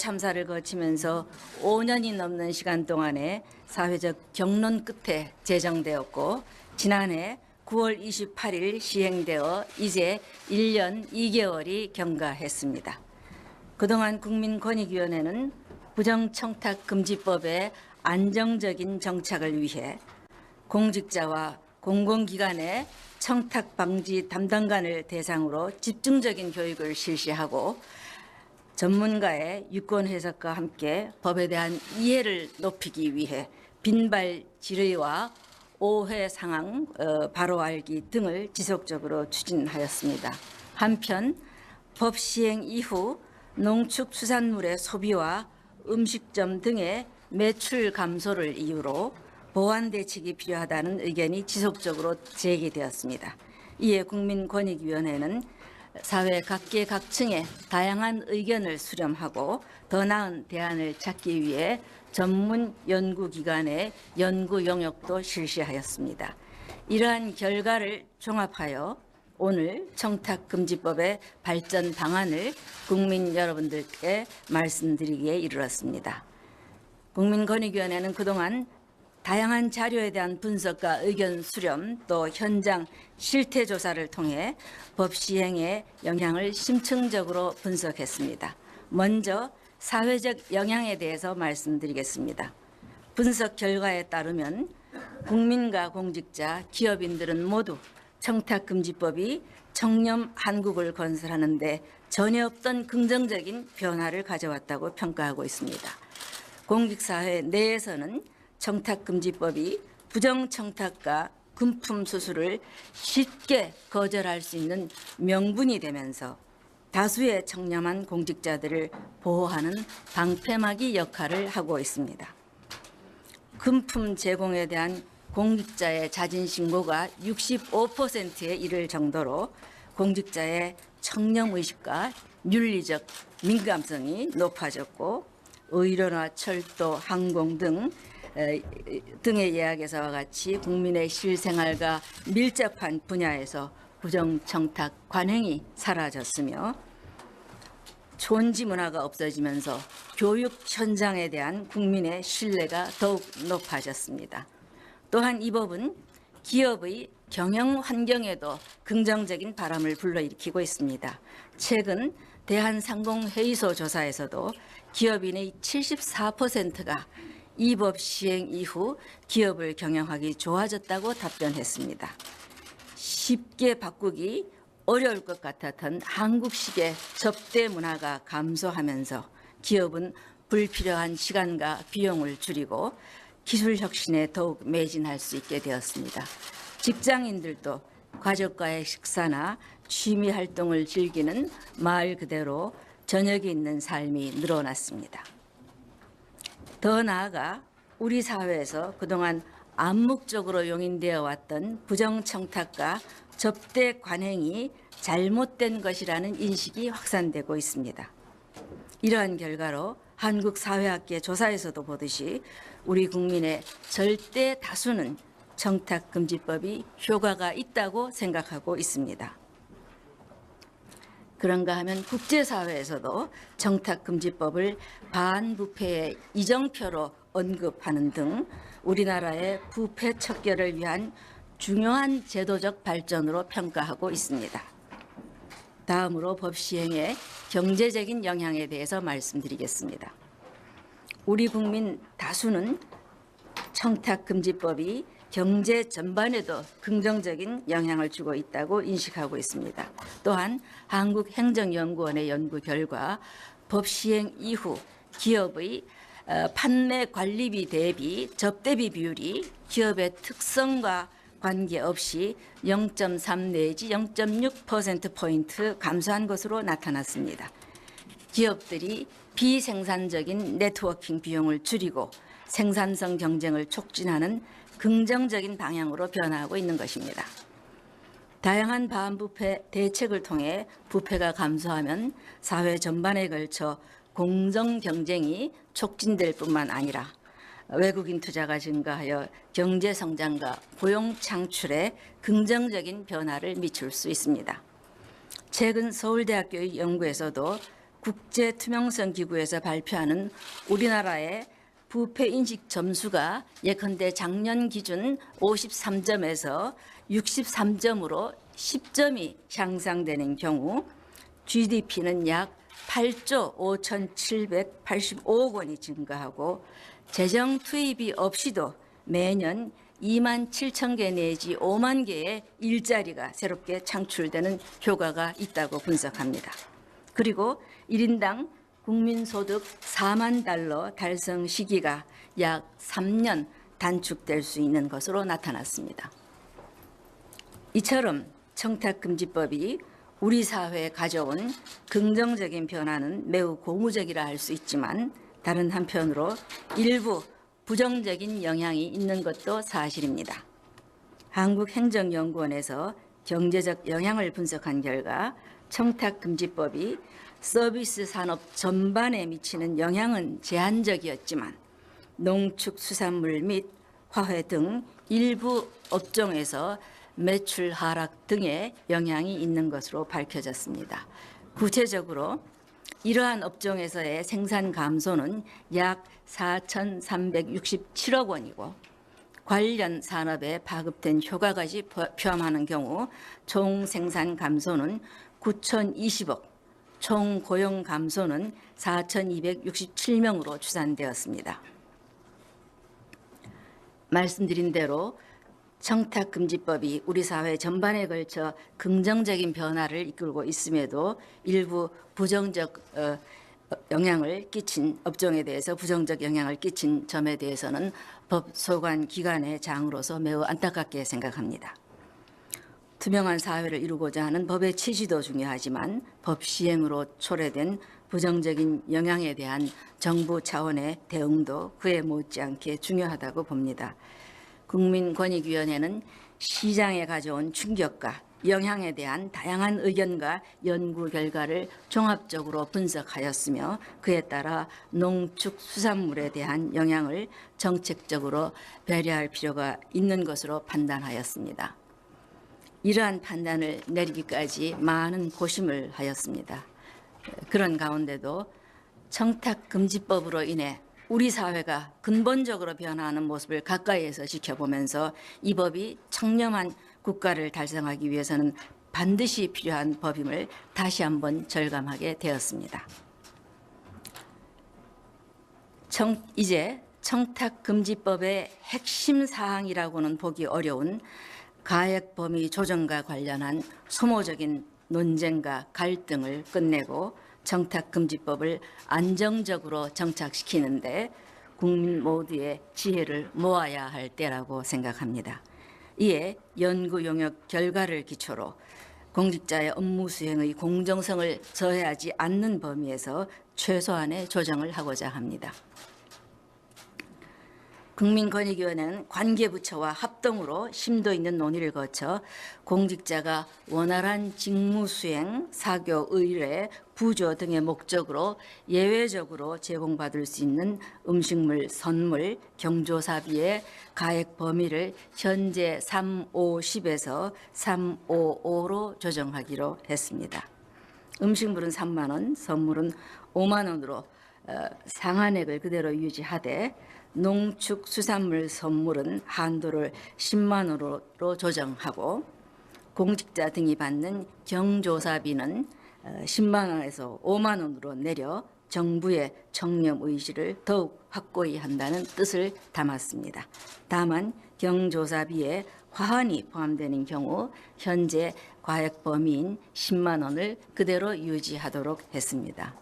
참사를 거치면서 5년이 넘는 시간 동안에 사회적 경론 끝에 제정되었고 지난해 9월 28일 시행되어 이제 1년 2개월이 경과했습니다. 그동안 국민권익위원회는 부정청탁금지법의 안정적인 정착을 위해 공직자와 공공기관의 청탁방지 담당관을 대상으로 집중적인 교육을 실시하고 전문가의 유권 해석과 함께 법에 대한 이해를 높이기 위해 빈발 질의와 오해 상황 바로 알기 등을 지속적으로 추진하였습니다. 한편 법 시행 이후 농축수산물의 소비와 음식점 등의 매출 감소를 이유로 보완 대책이 필요하다는 의견이 지속적으로 제기되었습니다. 이에 국민권익위원회는 사회 각계각층의 다양한 의견을 수렴하고 더 나은 대안을 찾기 위해 전문 연구기관의 연구 용역도 실시하였습니다. 이러한 결과를 종합하여 오늘 청탁금지법의 발전 방안을 국민 여러분들께 말씀드리기에 이르렀습니다. 국민권익위원회는 그동안 다양한 자료에 대한 분석과 의견 수렴 또 현장 실태 조사를 통해 법 시행의 영향을 심층적으로 분석했습니다. 먼저 사회적 영향에 대해서 말씀드리겠습니다. 분석 결과에 따르면 국민과 공직자, 기업인들은 모두 청탁금지법이 청렴 한국을 건설하는 데 전혀 없던 긍정적인 변화를 가져왔다고 평가하고 있습니다. 공직사회 내에서는 청탁금지법이 부정청탁과 금품 수수를 쉽게 거절할 수 있는 명분이 되면서 다수의 청렴한 공직자들을 보호하는 방패막이 역할을 하고 있습니다. 금품 제공에 대한 공직자의 자진신고가 65%에 이를 정도로 공직자의 청렴의식과 윤리적 민감성이 높아졌고 의료나 철도, 항공 등의 예약에서와 같이 국민의 실생활과 밀접한 분야에서 부정청탁 관행이 사라졌으며 촌지 문화가 없어지면서 교육 현장에 대한 국민의 신뢰가 더욱 높아졌습니다. 또한 이 법은 기업의 경영 환경에도 긍정적인 바람을 불러일으키고 있습니다. 최근 대한상공회의소 조사에서도 기업인의 74%가 이 법 시행 이후 기업을 경영하기 좋아졌다고 답변했습니다. 쉽게 바꾸기 어려울 것 같았던 한국식의 접대 문화가 감소하면서 기업은 불필요한 시간과 비용을 줄이고 기술 혁신에 더욱 매진할 수 있게 되었습니다. 직장인들도 가족과의 식사나 취미 활동을 즐기는 말 그대로 저녁이 있는 삶이 늘어났습니다. 더 나아가 우리 사회에서 그동안 암묵적으로 용인되어 왔던 부정청탁과 접대 관행이 잘못된 것이라는 인식이 확산되고 있습니다. 이러한 결과로 한국사회학계 조사에서도 보듯이 우리 국민의 절대 다수는 청탁금지법이 효과가 있다고 생각하고 있습니다. 그런가 하면 국제사회에서도 청탁금지법을 반부패의 이정표로 언급하는 등 우리나라의 부패 척결을 위한 중요한 제도적 발전으로 평가하고 있습니다. 다음으로 법 시행의 경제적인 영향에 대해서 말씀드리겠습니다. 우리 국민 다수는 청탁금지법이 경제 전반에도 긍정적인 영향을 주고 있다고 인식하고 있습니다. 또한 한국행정연구원의 연구 결과 법 시행 이후 기업의 판매 관리비 대비 접대비 비율이 기업의 특성과 관계없이 0.3 내지 0.6%포인트 감소한 것으로 나타났습니다. 기업들이 비생산적인 네트워킹 비용을 줄이고 생산성 경쟁을 촉진하는 긍정적인 방향으로 변화하고 있는 것입니다. 다양한 반부패 대책을 통해 부패가 감소하면 사회 전반에 걸쳐 공정 경쟁이 촉진될 뿐만 아니라 외국인 투자가 증가하여 경제 성장과 고용 창출에 긍정적인 변화를 미칠 수 있습니다. 최근 서울대학교의 연구에서도 국제투명성기구에서 발표하는 우리나라의 부패인식 점수가 예컨대 작년 기준 53점에서 63점으로 10점이 향상되는 경우 GDP는 약 8조 5,785억 원이 증가하고 재정 투입이 없이도 매년 2만 7천 개 내지 5만 개의 일자리가 새롭게 창출되는 효과가 있다고 분석합니다. 그리고 1인당 국민소득 4만 달러 달성 시기가 약 3년 단축될 수 있는 것으로 나타났습니다. 이처럼 청탁금지법이 우리 사회에 가져온 긍정적인 변화는 매우 고무적이라 할 수 있지만 다른 한편으로 일부 부정적인 영향이 있는 것도 사실입니다. 한국행정연구원에서 경제적 영향을 분석한 결과 청탁금지법이 서비스 산업 전반에 미치는 영향은 제한적이었지만 농축수산물 및 화훼 등 일부 업종에서 매출 하락 등의 영향이 있는 것으로 밝혀졌습니다. 구체적으로 이러한 업종에서의 생산 감소는 약 4,367억 원이고 관련 산업에 파급된 효과까지 포함하는 경우 총 생산 감소는 9,020억, 총 고용 감소는 4,267명으로 추산되었습니다. 말씀드린 대로 청탁금지법이 우리 사회 전반에 걸쳐 긍정적인 변화를 이끌고 있음에도 일부 부정적 영향을 끼친 업종에 대해서 부정적 영향을 끼친 점에 대해서는 법 소관 기관의 장으로서 매우 안타깝게 생각합니다. 투명한 사회를 이루고자 하는 법의 취지도 중요하지만 법 시행으로 초래된 부정적인 영향에 대한 정부 차원의 대응도 그에 못지않게 중요하다고 봅니다. 국민권익위원회는 시장에 가져온 충격과 영향에 대한 다양한 의견과 연구 결과를 종합적으로 분석하였으며 그에 따라 농축수산물에 대한 영향을 정책적으로 배려할 필요가 있는 것으로 판단하였습니다. 이러한 판단을 내리기까지 많은 고심을 하였습니다. 그런 가운데도 청탁금지법으로 인해 우리 사회가 근본적으로 변화하는 모습을 가까이에서 지켜보면서 이 법이 청렴한 국가를 달성하기 위해서는 반드시 필요한 법임을 다시 한번 절감하게 되었습니다. 이제 청탁금지법의 핵심 사항이라고는 보기 어려운 가액범위 조정과 관련한 소모적인 논쟁과 갈등을 끝내고 청탁금지법을 안정적으로 정착시키는데 국민 모두의 지혜를 모아야 할 때라고 생각합니다. 이에 연구 용역 결과를 기초로 공직자의 업무 수행의 공정성을 저해하지 않는 범위에서 최소한의 조정을 하고자 합니다. 국민권익위원회는 관계부처와 합동으로 심도 있는 논의를 거쳐 공직자가 원활한 직무수행, 사교, 의뢰, 부조 등의 목적으로 예외적으로 제공받을 수 있는 음식물, 선물, 경조사비의 가액 범위를 현재 3,5,10에서 3,5,5로 조정하기로 했습니다. 음식물은 3만 원, 선물은 5만 원으로 상한액을 그대로 유지하되 농축수산물 선물은 한도를 10만 원으로 조정하고 공직자 등이 받는 경조사비는 10만 원에서 5만 원으로 내려 정부의 청렴 의지를 더욱 확고히 한다는 뜻을 담았습니다. 다만 경조사비에 화환이 포함되는 경우 현재 과액 범위인 10만 원을 그대로 유지하도록 했습니다.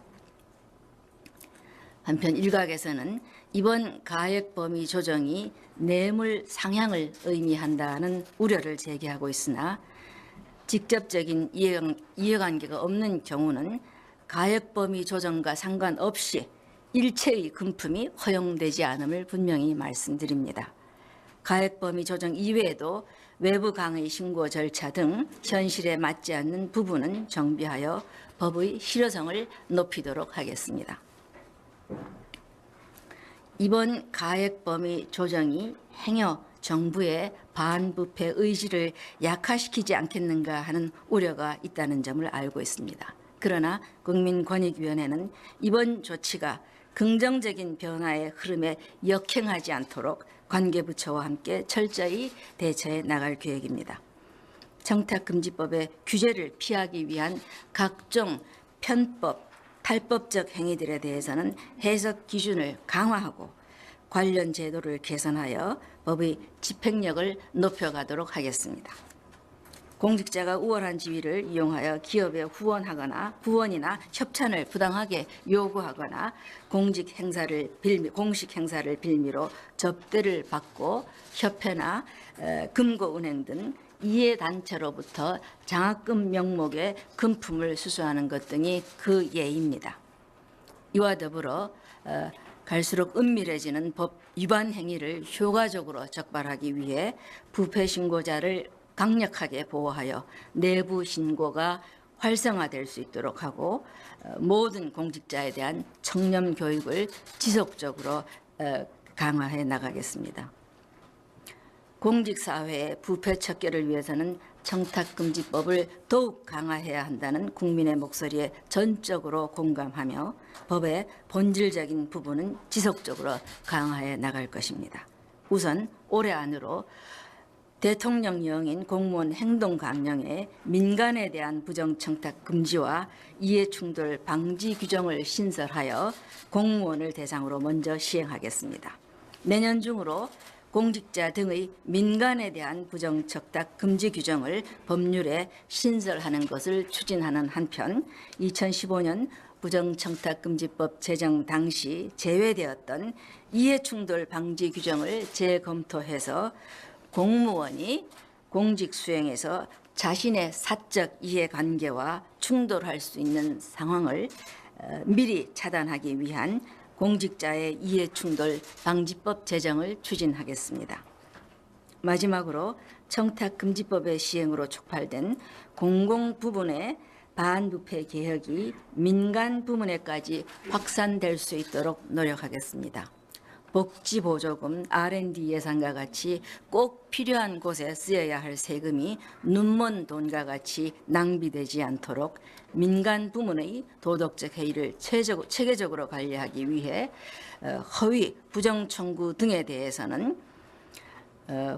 한편 일각에서는 이번 가액 범위 조정이 뇌물 상향을 의미한다는 우려를 제기하고 있으나 직접적인 이해관계가 없는 경우는 가액 범위 조정과 상관없이 일체의 금품이 허용되지 않음을 분명히 말씀드립니다. 가액 범위 조정 이외에도 외부 강의 신고 절차 등 현실에 맞지 않는 부분은 정비하여 법의 실효성을 높이도록 하겠습니다. 이번 가액 범위 조정이 행여 정부의 반부패 의지를 약화시키지 않겠는가 하는 우려가 있다는 점을 알고 있습니다. 그러나 국민권익위원회는 이번 조치가 긍정적인 변화의 흐름에 역행하지 않도록 관계부처와 함께 철저히 대처해 나갈 계획입니다. 청탁금지법의 규제를 피하기 위한 각종 편법, 탈법적 행위들에 대해서는 해석 기준을 강화하고 관련 제도를 개선하여 법의 집행력을 높여가도록 하겠습니다. 공직자가 우월한 지위를 이용하여 기업에 후원이나 협찬을 부당하게 요구하거나 공식 행사를 빌미로 접대를 받고 협회나 금고은행 등 이해단체로부터 장학금 명목의 금품을 수수하는 것 등이 그 예입니다. 이와 더불어 갈수록 은밀해지는 법 위반 행위를 효과적으로 적발하기 위해 부패 신고자를 강력하게 보호하여 내부 신고가 활성화될 수 있도록 하고 모든 공직자에 대한 청렴 교육을 지속적으로 강화해 나가겠습니다. 공직사회의 부패 척결을 위해서는 청탁금지법을 더욱 강화해야 한다는 국민의 목소리에 전적으로 공감하며 법의 본질적인 부분은 지속적으로 강화해 나갈 것입니다. 우선 올해 안으로 대통령령인 공무원 행동감령에 민간에 대한 부정청탁 금지와 이해충돌 방지 규정을 신설하여 공무원을 대상으로 먼저 시행하겠습니다. 내년 중으로 공직자 등의 민간에 대한 부정청탁 금지 규정을 법률에 신설하는 것을 추진하는 한편 2015년 부정청탁금지법 제정 당시 제외되었던 이해충돌 방지 규정을 재검토해서 공무원이 공직 수행에서 자신의 사적 이해관계와 충돌할 수 있는 상황을 미리 차단하기 위한 공직자의 이해충돌 방지법 제정을 추진하겠습니다. 마지막으로 청탁금지법의 시행으로 촉발된 공공부문의 반부패 개혁이 민간 부문에까지 확산될 수 있도록 노력하겠습니다. 복지보조금, R&D 예산과 같이 꼭 필요한 곳에 쓰여야 할 세금이 눈먼 돈과 같이 낭비되지 않도록 민간 부문의 도덕적 해이를 체계적으로 관리하기 위해 허위, 부정 청구 등에 대해서는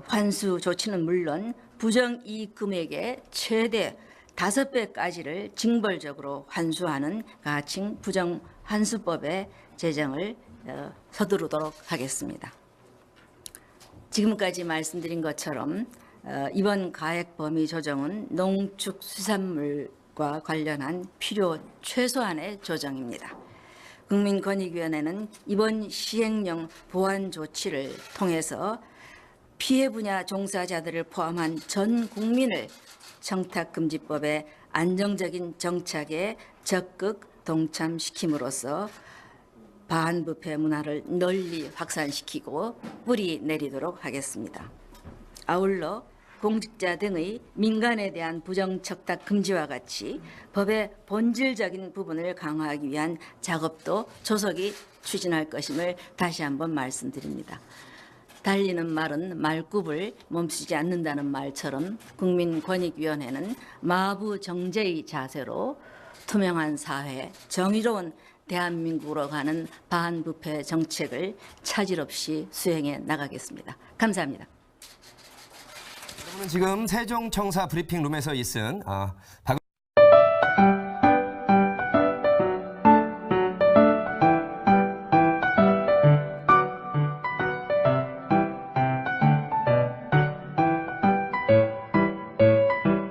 환수 조치는 물론 부정이익 금액의 최대 5배까지를 징벌적으로 환수하는 가칭 부정환수법의 제정을 서두르도록 하겠습니다. 지금까지 말씀드린 것처럼 이번 가액 범위 조정은 농축수산물과 관련한 필요 최소한의 조정입니다. 국민권익위원회는 이번 시행령 보완 조치를 통해서 피해 분야 종사자들을 포함한 전 국민을 청탁금지법의 안정적인 정착에 적극 동참시킴으로써 반부패 문화를 널리 확산시키고 뿌리 내리도록 하겠습니다. 아울러 공직자 등의 민간에 대한 부정청탁 금지와 같이 법의 본질적인 부분을 강화하기 위한 작업도 조속히 추진할 것임을 다시 한번 말씀드립니다. 달리는 말은 말굽을 멈추지 않는다는 말처럼 국민권익위원회는 마부정제의 자세로 투명한 사회, 정의로운 대한민국으로 가는 반부패 정책을 차질 없이 수행해 나가겠습니다. 감사합니다. 여러분은 지금 세종청사 브리핑룸에서 있은